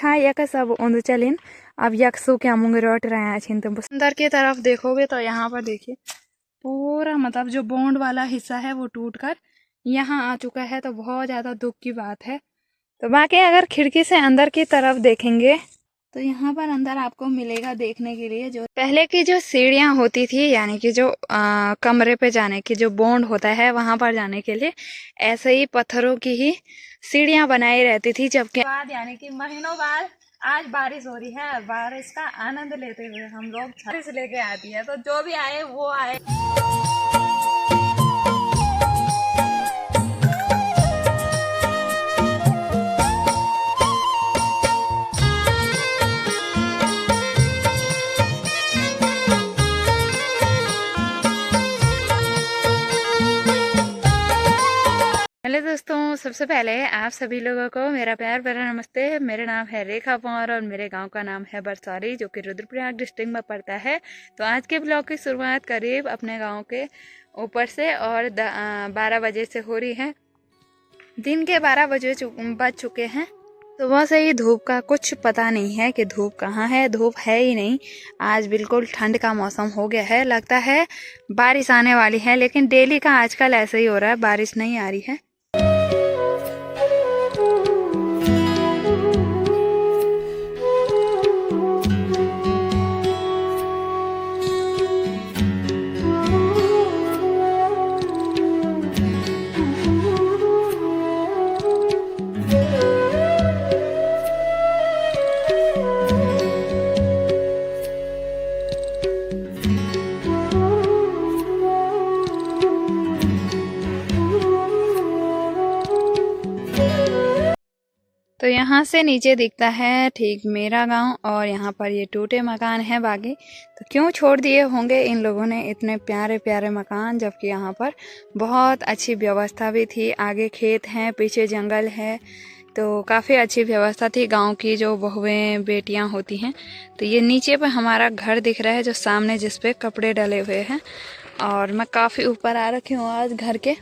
छा यक सब उंद चलिन अब यक सु क्या मुंग रोट रहे छिन। तो अंदर की तरफ देखोगे तो यहाँ पर देखिए पूरा मतलब जो बॉन्ड वाला हिस्सा है वो टूट कर यहाँ आ चुका है। तो बहुत ज़्यादा दुख की बात है। तो बाकी अगर खिड़की से अंदर की तरफ देखेंगे तो यहाँ पर अंदर आपको मिलेगा देखने के लिए जो पहले की जो सीढ़ियाँ होती थी, यानी कि जो कमरे पे जाने की जो बॉन्ड होता है वहां पर जाने के लिए ऐसे ही पत्थरों की ही सीढ़ियाँ बनाई रहती थी। जबकि बाद यानी कि महीनों बाद आज बारिश हो रही है, बारिश का आनंद लेते हुए हम लोग बारिश लेके आती है। तो जो भी आए वो आए। हेलो दोस्तों, सबसे पहले आप सभी लोगों को मेरा प्यार भरा नमस्ते। मेरा नाम है रेखा पंवार और मेरे गांव का नाम है बरसारी, जो कि रुद्रप्रयाग डिस्ट्रिक्ट में पड़ता है। तो आज के ब्लॉग की शुरुआत करीब अपने गांव के ऊपर से और 12 बजे से हो रही है। दिन के 12 बजे बज चुके हैं। सुबह से ही धूप का कुछ पता नहीं है कि धूप कहाँ है। धूप है ही नहीं। आज बिल्कुल ठंड का मौसम हो गया है, लगता है बारिश आने वाली है। लेकिन डेली का आजकल ऐसे ही हो रहा है, बारिश नहीं आ रही है। तो यहाँ से नीचे दिखता है ठीक मेरा गांव और यहाँ पर ये टूटे मकान हैं बाकी। तो क्यों छोड़ दिए होंगे इन लोगों ने इतने प्यारे प्यारे मकान, जबकि यहाँ पर बहुत अच्छी व्यवस्था भी थी। आगे खेत हैं, पीछे जंगल है, तो काफ़ी अच्छी व्यवस्था थी। गांव की जो बहुएं बेटियां होती हैं। तो ये नीचे पर हमारा घर दिख रहा है जो सामने, जिस पे कपड़े डले हुए हैं। और मैं काफ़ी ऊपर आ रखी हूँ आज घर के।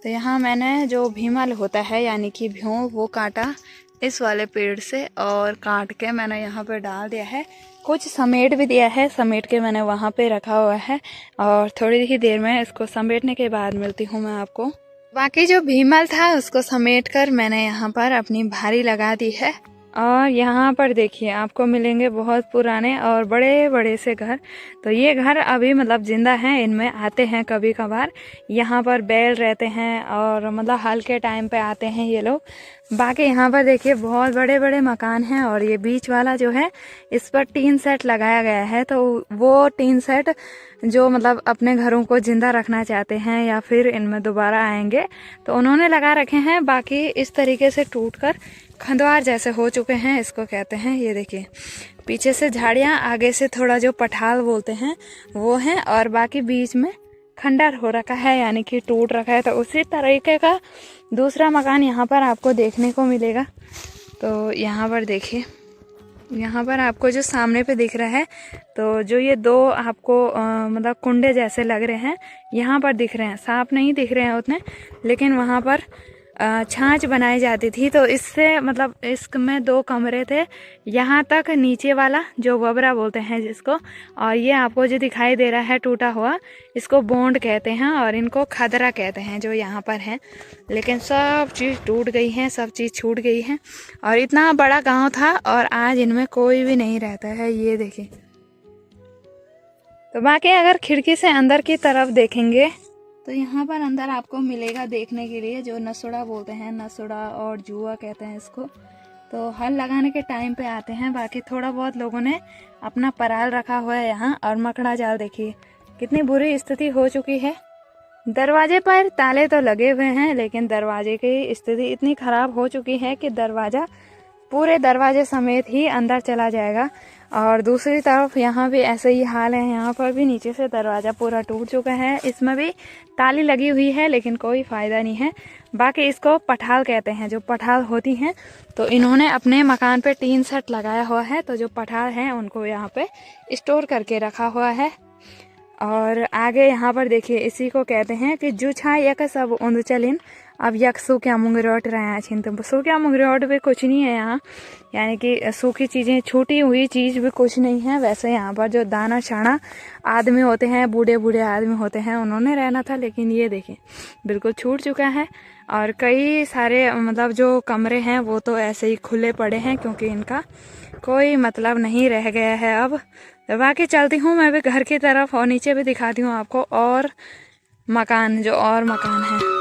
तो यहाँ मैंने जो भीमल होता है यानी कि भ्यों, वो काटा इस वाले पेड़ से और काट के मैंने यहाँ पे डाल दिया है। कुछ समेट भी दिया है, समेट के मैंने वहाँ पे रखा हुआ है। और थोड़ी ही देर में इसको समेटने के बाद मिलती हूँ मैं आपको। बाकी जो भीमल था उसको समेट कर मैंने यहाँ पर अपनी भारी लगा दी है। और यहाँ पर देखिए आपको मिलेंगे बहुत पुराने और बड़े बड़े से घर। तो ये घर अभी मतलब जिंदा हैं, इनमें आते हैं कभी कभार। यहाँ पर बैल रहते हैं और मतलब हाल के टाइम पे आते हैं ये लोग। बाकी यहाँ पर देखिए बहुत बड़े बड़े मकान हैं और ये बीच वाला जो है इस पर टीन सेट लगाया गया है। तो वो टीन सेट जो मतलब अपने घरों को जिंदा रखना चाहते हैं या फिर इनमें दोबारा आएंगे तो उन्होंने लगा रखे हैं। बाकी इस तरीके से टूटकर खंडवार जैसे हो चुके हैं, इसको कहते हैं। ये देखिए पीछे से झाड़ियाँ, आगे से थोड़ा जो पठाल बोलते हैं वो है, और बाकी बीच में खंडर हो रखा है यानी कि टूट रखा है। तो उसी तरीके का दूसरा मकान यहाँ पर आपको देखने को मिलेगा। तो यहाँ पर देखिए, यहाँ पर आपको जो सामने पे दिख रहा है, तो जो ये दो आपको मतलब कुंडे जैसे लग रहे हैं यहाँ पर दिख रहे हैं। सांप नहीं दिख रहे हैं उतने, लेकिन वहाँ पर छाछ बनाई जाती थी। तो इससे मतलब इसमें 2 कमरे थे, यहाँ तक नीचे वाला जो वबरा बोलते हैं जिसको, और ये आपको जो दिखाई दे रहा है टूटा हुआ, इसको बॉन्ड कहते हैं और इनको खदरा कहते हैं जो यहाँ पर है। लेकिन सब चीज़ टूट गई है, सब चीज़ छूट गई है। और इतना बड़ा गांव था और आज इनमें कोई भी नहीं रहता है, ये देखिए। तो बाकी अगर खिड़की से अंदर की तरफ देखेंगे तो यहाँ पर अंदर आपको मिलेगा देखने के लिए जो नसुड़ा बोलते हैं, नसुड़ा और जुआ कहते हैं इसको। तो हल लगाने के टाइम पे आते हैं। बाकी थोड़ा बहुत लोगों ने अपना पराल रखा हुआ है यहाँ। और मकड़ा जाल देखिए कितनी बुरी स्थिति हो चुकी है। दरवाजे पर ताले तो लगे हुए हैं, लेकिन दरवाजे की स्थिति इतनी खराब हो चुकी है कि दरवाजा पूरे दरवाजे समेत ही अंदर चला जाएगा। और दूसरी तरफ यहाँ भी ऐसे ही हाल है। यहाँ पर भी नीचे से दरवाज़ा पूरा टूट चुका है, इसमें भी ताली लगी हुई है, लेकिन कोई फ़ायदा नहीं है। बाकी इसको पठाल कहते हैं, जो पठाल होती हैं। तो इन्होंने अपने मकान पे टीन सेट लगाया हुआ है, तो जो पठाल हैं उनको यहाँ पे स्टोर करके रखा हुआ है। और आगे यहाँ पर देखिए इसी को कहते हैं कि जू छा यक सब उंद चलिन अब यक सूखा मुंगरोट रहा छिन तो सूखा मुंगरोट भी कुछ नहीं है यहाँ, यानी कि सूखी चीज़ें, छूटी हुई चीज़ भी कुछ नहीं है। वैसे यहाँ पर जो दाना शाना आदमी होते हैं, बूढ़े बूढ़े आदमी होते हैं, उन्होंने रहना था, लेकिन ये देखें बिल्कुल छूट चुका है। और कई सारे मतलब जो कमरे हैं वो तो ऐसे ही खुले पड़े हैं, क्योंकि इनका कोई मतलब नहीं रह गया है अब। तो बाकी चलती हूँ मैं भी घर की तरफ और नीचे भी दिखाती हूँ आपको और मकान, जो और मकान है।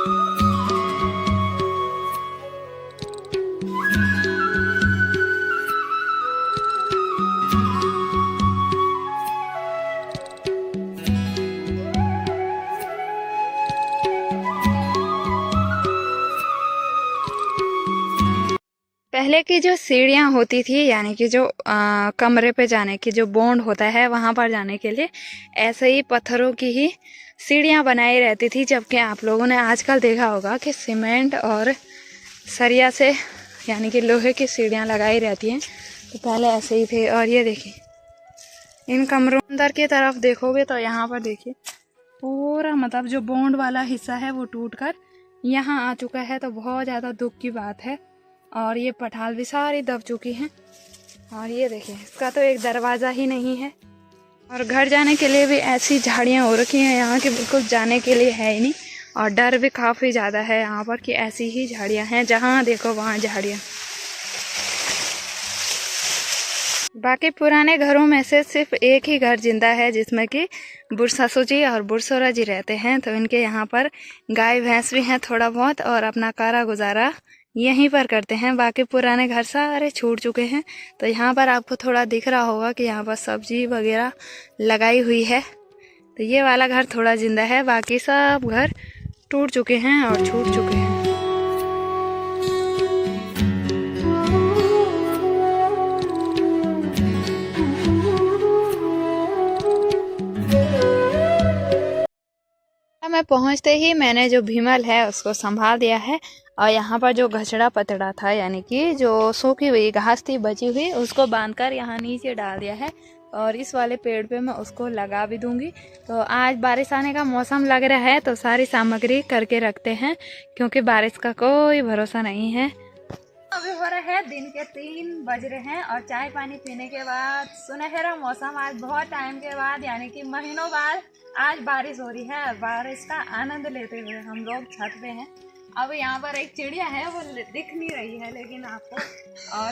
पहले की जो सीढ़ियाँ होती थी, यानी कि जो कमरे पे जाने की जो बॉन्ड होता है वहाँ पर जाने के लिए ऐसे ही पत्थरों की ही सीढ़ियाँ बनाई रहती थी। जबकि आप लोगों ने आजकल देखा होगा कि सीमेंट और सरिया से, यानी कि लोहे की सीढ़ियाँ लगाई रहती हैं। तो पहले ऐसे ही थे। और ये देखिए इन कमरों अंदर की तरफ देखोगे तो यहाँ पर देखिए पूरा मतलब जो बॉन्ड वाला हिस्सा है वो टूटकर यहाँ आ चुका है। तो बहुत ज़्यादा दुख की बात है। और ये पठाल भी सारी दब चुकी हैं। और ये देखिए इसका तो एक दरवाज़ा ही नहीं है। और घर जाने के लिए भी ऐसी झाड़ियाँ हो रखी हैं यहाँ की, बिल्कुल जाने के लिए है ही नहीं। और डर भी काफ़ी ज़्यादा है यहाँ पर कि ऐसी ही झाड़ियाँ हैं, जहाँ देखो वहाँ झाड़ियाँ। बाकी पुराने घरों में से सिर्फ एक ही घर जिंदा है, जिसमें कि बुढ़ जी और बुढ़सोरा जी रहते हैं। तो इनके यहाँ पर गाय भैंस भी हैं थोड़ा बहुत, और अपना कारा गुजारा यहीं पर करते हैं। बाकी पुराने घर सारे छूट चुके हैं। तो यहाँ पर आपको थोड़ा दिख रहा होगा कि यहाँ पर सब्जी वगैरह लगाई हुई है। तो ये वाला घर थोड़ा जिंदा है, बाकी सब घर टूट चुके हैं और छूट चुके हैं। मैं पहुंचते ही मैंने जो भीमल है उसको संभाल दिया है। और यहाँ पर जो घचड़ा पतड़ा था, यानी कि जो सूखी हुई घास थी बची हुई, उसको बांधकर यहाँ नीचे डाल दिया है। और इस वाले पेड़ पे मैं उसको लगा भी दूंगी। तो आज बारिश आने का मौसम लग रहा है, तो सारी सामग्री करके रखते हैं, क्योंकि बारिश का कोई भरोसा नहीं है। अभी हो रहा है दिन के 3 बज रहे हैं और चाय पानी पीने के बाद सुनहरा मौसम, आज बहुत टाइम के बाद, यानी कि महीनों बाद आज बारिश हो रही है। बारिश का आनंद लेते हुए हम लोग छत पे हैं। अब यहाँ पर एक चिड़िया है, वो दिख नहीं रही है लेकिन आपको,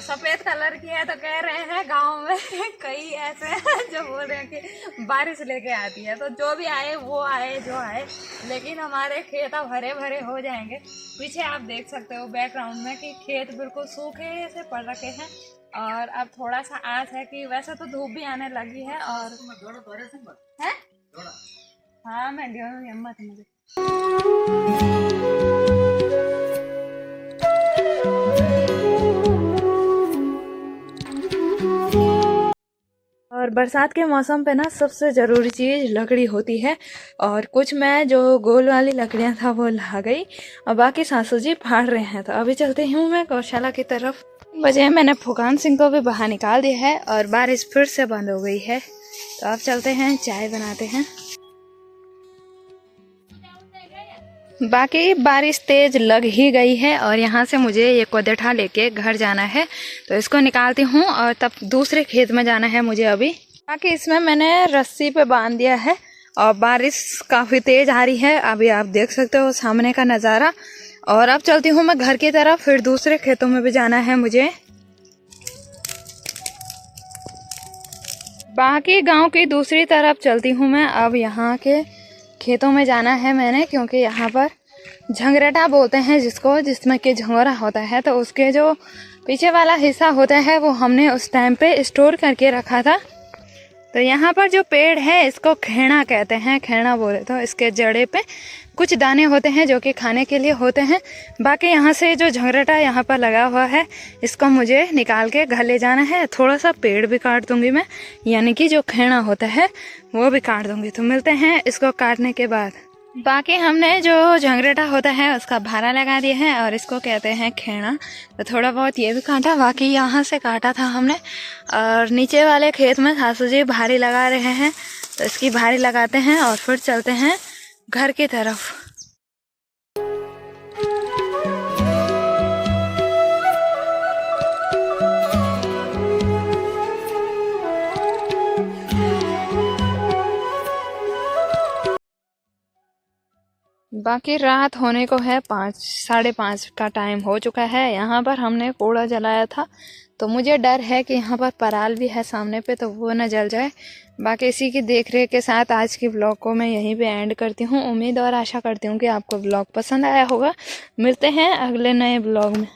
सफ़ेद कलर की है। तो कह रहे हैं गांव में कई ऐसे हैं जो बोल रहे हैं कि बारिश लेके आती है। तो जो भी आए वो आए जो आए, लेकिन हमारे खेत अब हरे भरे हो जाएंगे। पीछे आप देख सकते हो बैकग्राउंड में कि खेत बिल्कुल सूखे से पड़ रखे हैं। और अब थोड़ा सा आस है कि वैसे तो धूप भी आने लगी है। और है हाँ, मैं हिम्मत मुझे। और बरसात के मौसम पे ना सबसे ज़रूरी चीज़ लकड़ी होती है। और कुछ मैं जो गोल वाली लकड़ियाँ था वो ला गई, और बाकी सासू जी फाड़ रहे हैं। तो अभी चलती हूँ मैं गौशाला की तरफ। वजह मैंने फुकान सिंह को भी बाहर निकाल दिया है और बारिश फिर से बंद हो गई है। तो अब चलते हैं, चाय बनाते हैं। बाकी बारिश तेज लग ही गई है और यहाँ से मुझे ये कोदेठा लेके घर जाना है। तो इसको निकालती हूँ और तब दूसरे खेत में जाना है मुझे अभी। बाकी इसमें मैंने रस्सी पे बांध दिया है और बारिश काफ़ी तेज आ रही है। अभी आप देख सकते हो सामने का नज़ारा। और अब चलती हूँ मैं घर की तरफ, फिर दूसरे खेतों में भी जाना है मुझे। बाकी गांव की दूसरी तरफ चलती हूँ मैं। अब यहाँ के खेतों में जाना है मैंने, क्योंकि यहाँ पर झंगरेटा बोलते हैं जिसको, जिसमें कि झंगोरा होता है। तो उसके जो पीछे वाला हिस्सा होता है वो हमने उस टाइम पे स्टोर करके रखा था। तो यहाँ पर जो पेड़ है इसको खेड़ा कहते हैं, खेड़ा बोले तो इसके जड़े पे कुछ दाने होते हैं जो कि खाने के लिए होते हैं। बाकी यहाँ से जो झंगरेटा यहाँ पर लगा हुआ है इसको मुझे निकाल के घर ले जाना है। थोड़ा सा पेड़ भी काट दूंगी मैं, यानी कि जो खेड़ा होता है वो भी काट दूंगी। तो मिलते हैं इसको काटने के बाद। बाकी हमने जो झंगरेटा होता है उसका भारा लगा दिया है और इसको कहते हैं खेड़ा। तो थोड़ा बहुत ये भी काटा, बाकी यहाँ से काटा था हमने। और नीचे वाले खेत में सासू जी भारी लगा रहे हैं, तो इसकी भारी लगाते हैं और फिर चलते हैं घर की तरफ। बाकी रात होने को है, 5 साढ़े 5 का टाइम हो चुका है। यहाँ पर हमने कूड़ा जलाया था, तो मुझे डर है कि यहाँ पर पराल भी है सामने पे, तो वो न जल जाए। बाकी इसी की देख रेख के साथ आज की ब्लॉग को मैं यहीं पे एंड करती हूँ। उम्मीद और आशा करती हूँ कि आपको ब्लॉग पसंद आया होगा। मिलते हैं अगले नए ब्लॉग में।